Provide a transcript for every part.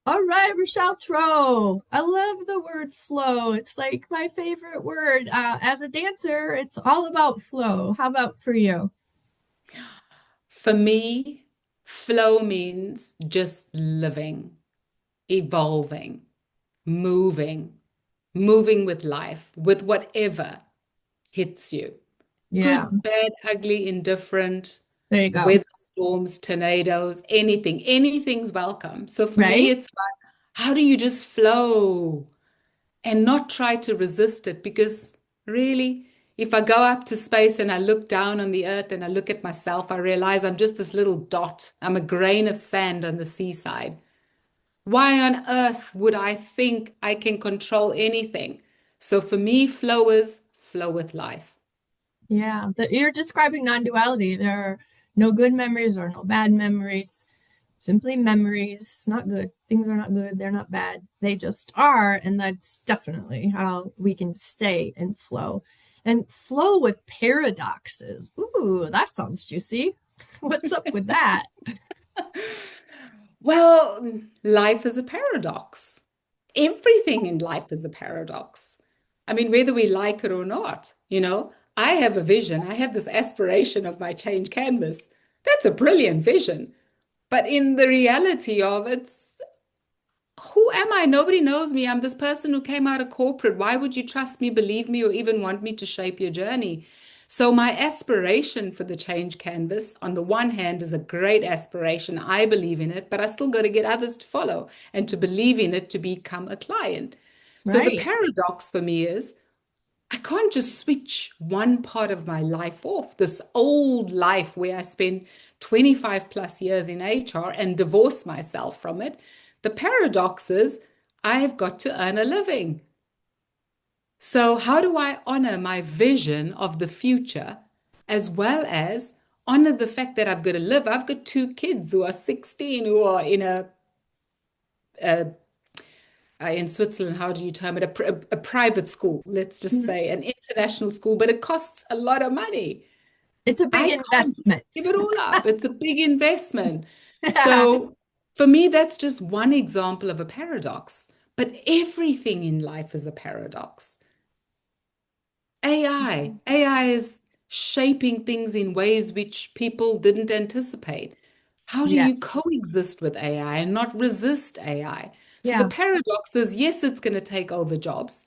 All right, Rochelle Trow. I love the word flow. It's like my favorite word. As a dancer, it's all about flow. How about for you? For me, flow means just living, evolving, moving, moving with life, with whatever hits you. Yeah, Good, bad, ugly, indifferent, there you go. weather storms, tornadoes, anything's welcome. So for me, Right? it's like, how do you just flow and not try to resist it? Because really, if I go up to space and I look down on the earth and I look at myself, I realize I'm just this little dot. I'm a grain of sand on the seaside. Why on earth would I think I can control anything? So for me, flow is flow with life. Yeah, you're describing non-duality. There are no good memories or no bad memories. Simply memories. Not good. Things are not good. They're not bad. They just are. And that's definitely how we can stay in flow. And flow with paradoxes. Ooh, that sounds juicy. What's up with that? Well, life is a paradox. Everything in life is a paradox. I mean, whether we like it or not, I have a vision. I have this aspiration of my change canvas. That's a brilliant vision. But in the reality of it, who am I? Nobody knows me. I'm this person who came out of corporate. Why would you trust me, believe me, or even want me to shape your journey? So, my aspiration for the change canvas, on the one hand, is a great aspiration. I believe in it, but I still got to get others to follow and to believe in it to become a client. So, the Right. paradox for me is I can't just switch one part of my life off. This old life where I spent 25 plus years in HR and divorce myself from it. The paradox is I have got to earn a living. So, how do I honor my vision of the future as well as honor the fact that I've got to live? I've got two kids who are 16 who are in a in Switzerland, how do you term it? A private school, let's just Mhm. say an international school, but it costs a lot of money. It's a big I can't just investment. give it all up. It's a big investment. So for me, that's just one example of a paradox. But everything in life is a paradox. AI is shaping things in ways which people didn't anticipate. How do you Yes. coexist with AI and not resist AI? So the Yeah. paradox is, yes, it's going to take over jobs,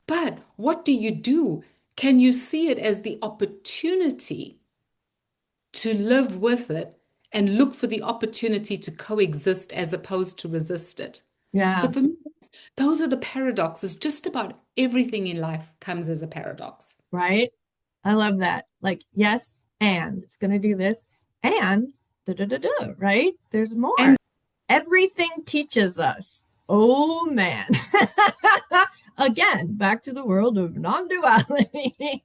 but what do you do? Can you see it as the opportunity to live with it and look for the opportunity to coexist as opposed to resist it? So Yeah. for me, those are the paradoxes. Just about everything in life comes as a paradox. Right. I love that. Like, yes, and it's going to do this. And da da da da, right? There's more. And Everything teaches us. Oh man. Again, back to the world of non duality.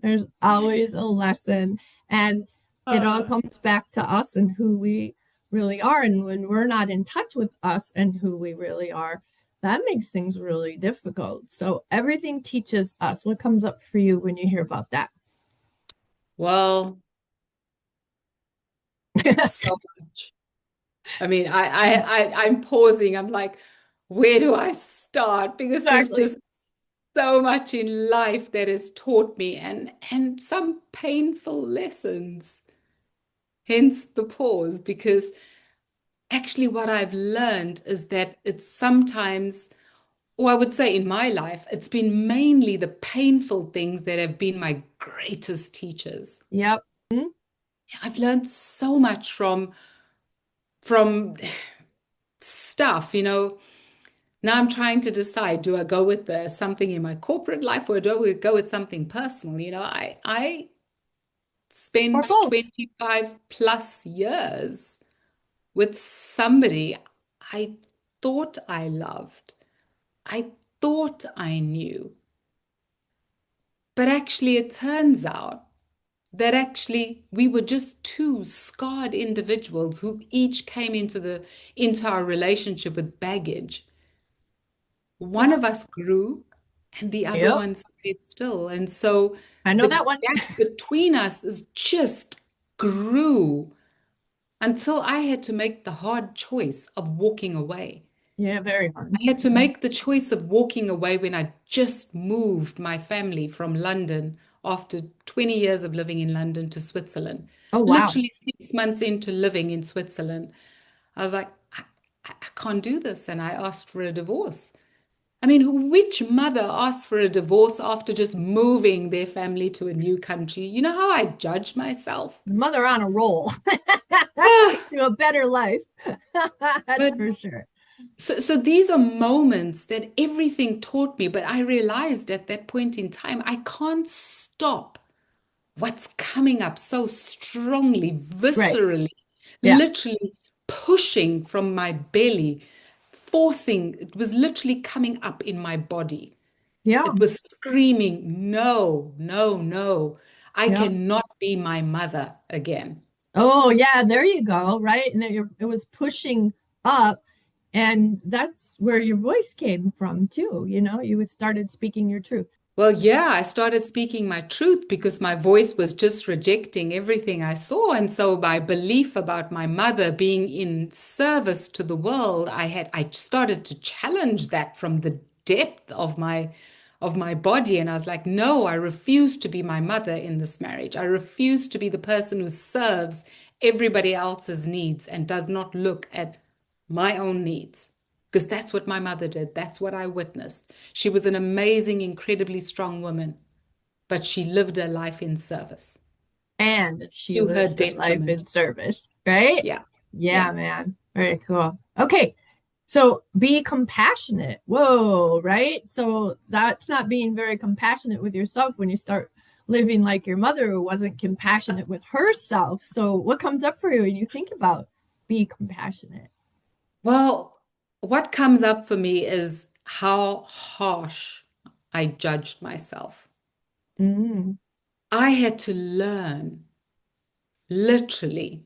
There's always a lesson. And it all uh, comes back to us and who we really are. And when we're not in touch with us and who we really are, that makes things really difficult. So everything teaches us. What comes up for you when you hear about that? well, so much. I mean, I'm pausing. I'm like, where do I start? Because there's Exactly. just so much in life that has taught me and some painful lessons. Hence the pause, because actually what I've learned is that it's sometimes, or I would say in my life, it's been mainly the painful things that have been my greatest teachers. Yep. Mm, I've learned so much from stuff. Now I'm trying to decide, do I go with the something in my corporate life or do I go with something personal? I or spent both. 25 plus years with somebody I thought I loved. I thought I knew. But actually it turns out that actually we were just two scarred individuals who each came into our relationship with baggage. One Yep. of us grew and the other Yep. one stayed still. And so I know the that one. gap between us is just grew. until I had to make the hard choice of walking away. Yeah, very hard. I had to make the choice of walking away when I just moved my family from London after 20 years of living in London to Switzerland. Oh, wow. Literally 6 months into living in Switzerland, I was like, I can't do this. And I asked for a divorce. I mean, which mother asks for a divorce after just moving their family to a new country? You know how I judge myself? Mother on a roll Ah, to a better life. That's but for sure. so these are moments that everything taught me, but I realized at that point in time, I can't stop what's coming up so strongly, Right. viscerally, Yeah. literally pushing from my belly, forcing, it was literally coming up in my body. Yeah. It was screaming, no, no, no. I Yeah. cannot be my mother again. Oh, yeah. There you go. Right. And it was pushing up. And that's where your voice came from, too. You started speaking your truth. Well, yeah, I started speaking my truth because my voice was just rejecting everything I saw. And so my belief about my mother being in service to the world, I started to challenge that from the depth of my body. And I was like, no, I refuse to be my mother in this marriage. I refuse to be the person who serves everybody else's needs and does not look at my own needs. Because that's what my mother did. That's what I witnessed. She was an amazing, incredibly strong woman, but she lived her life in service And she to her lived a life detriment. in service, right? Yeah, Yeah, yeah. man. Very cool. Okay. So be compassionate. Whoa, right? So that's not being very compassionate with yourself when you start living like your mother who wasn't compassionate with herself. So what comes up for you when you think about be compassionate? Well, what comes up for me is how harsh I judged myself. Mm, I had to learn, literally,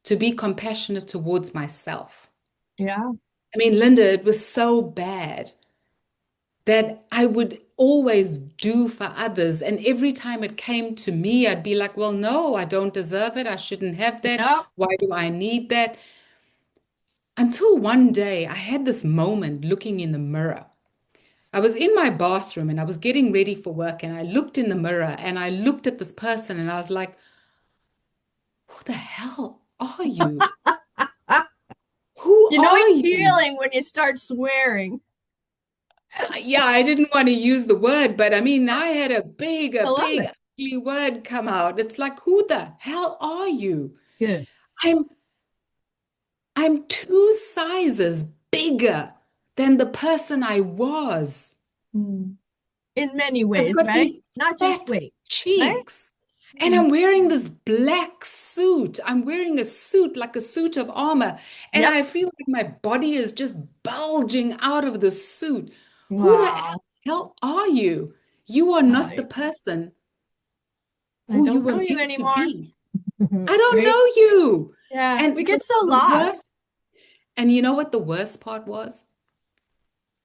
to be compassionate towards myself. yeah. I mean, Linda, it was so bad that I would always do for others. And every time it came to me, I'd be like, well, no, I don't deserve it. I shouldn't have that. Yeah. Why do I need that? Until one day I had this moment looking in the mirror. I was in my bathroom and I was getting ready for work and I looked in the mirror and I looked at this person and I was like, who the hell are you? Who You know are what you? feeling when you start swearing. Yeah, I didn't want to use the word, but I mean, I had I a love big, it. ugly word come out. It's like, who the hell are you? Good. I'm I'm two sizes bigger than the person I was. Mm. In many I've ways, got right? these Not just fat weight, right? cheeks. And Mm. I'm wearing this black suit. I'm wearing a suit like a suit of armor. And Yep. I feel like my body is just bulging out of the suit. Who the Wow. hell are you? You are not the I person I who you don't were know you meant to anymore. be. I don't Right? know you. Yeah. We And get so the worst, lost. and you know what the worst part was?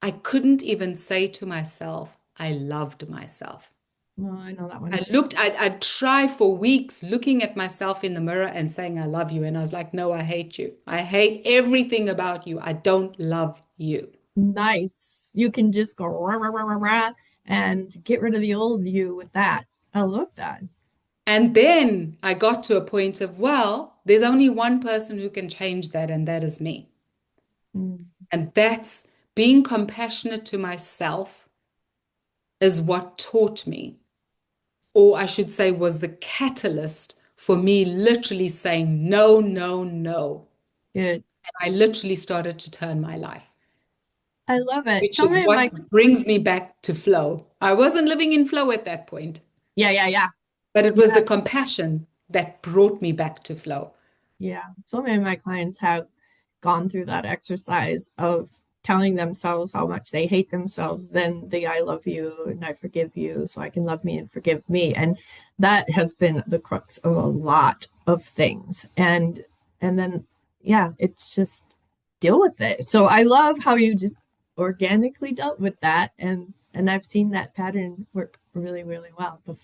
I couldn't even say to myself, I loved myself. Well, I know that one I too. looked, I'd try for weeks looking at myself in the mirror and saying, I love you. And I was like, no, I hate you. I hate everything about you. I don't love you. Nice. You can just go rah, rah, rah, rah, rah, and get rid of the old you with that. I love that. And then I got to a point of, well, there's only one person who can change that, and that is me. Mm, And that's being compassionate to myself is what taught me, or I should say, was the catalyst for me literally saying, no, no, no. good. And I literally started to turn my life, I love it. which is Somebody in my what brings me back to flow. I wasn't living in flow at that point, Yeah, yeah, yeah. but it was Yeah. the compassion that brought me back to flow. Yeah. So many of my clients have gone through that exercise of telling themselves how much they hate themselves, then the I love you and I forgive you so I can love me and forgive me. And that has been the crux of a lot of things. And then yeah, it's just deal with it. So I love how you just organically dealt with that and I've seen that pattern work really, really well before.